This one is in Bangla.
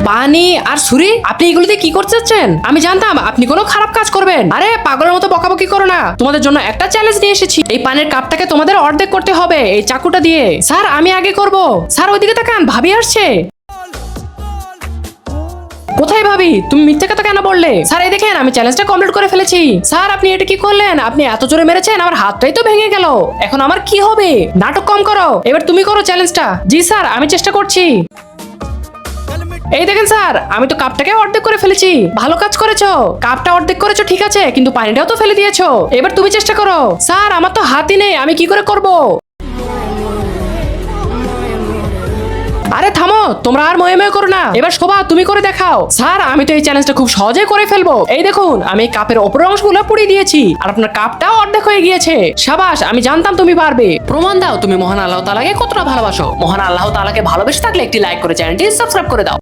পানি আর ছুরি, আপনি এগুলো দিয়ে কি করতে চাচ্ছেন? আমি জানতাম আপনি কোনো খারাপ কাজ করবেন। আরে পাগলের মতো বকাবকি করো না, তোমাদের জন্য একটা চ্যালেঞ্জ নিয়ে এসেছি। এই পানির কাপটাকে তোমাদের অর্ধেক করতে হবে এই চাকুটা দিয়ে। স্যার আমি আগে করব। স্যার ওইদিকে তাকান, ভাবি আসছে। কোথায় ভাবি? তুমি মিথ্যে কথা কেন বললে? স্যার এই দেখেন আমি চ্যালেঞ্জটা কমপ্লিট করে ফেলেছি। স্যার আপনি এটা কি করলেন? আপনি এত জোরে মেরেছেন আমার হাতটাই তো ভেঙে গেল। এখন আমার কি হবে? নাটক কম করো, এবার তুমি করো চ্যালেঞ্জটা। জি স্যার আমি চেষ্টা করছি। এই দেখেন স্যার, আমি তো কাপটাকে অর্ধেক করে ফেলেছি। ভালো কাজ করেছো, কাপটা অর্ধেক করেছো ঠিক আছে, কিন্তু পানিটাও তো ফেলে দিয়েছো। এবার তুমি চেষ্টা করো। স্যার আমার তো হাতই নেই, আমি কি করে করব? আরে থামো, তোমরা আর ময়ে ময়ে করো না। এবার শোভা তুমি করে দেখাও। স্যার আমি তো এই চ্যালেঞ্জটা খুব সহজেই করে ফেলবো। এই দেখুন আমি কাপের উপরের অংশগুলো পুড়িয়ে দিয়েছি আর আপনার কাপটাও অর্ধেক হয়ে গিয়েছে। সাবাস, আমি জানতাম তুমি পারবে। প্রমাণ দাও তুমি মহান আল্লাহ তাআলাকে কতটা ভালোবাসো। মহান আল্লাহ তাআলাকে ভালোবেসে থাকলে একটি লাইক করে চ্যানেলটি সাবস্ক্রাইব করে দাও।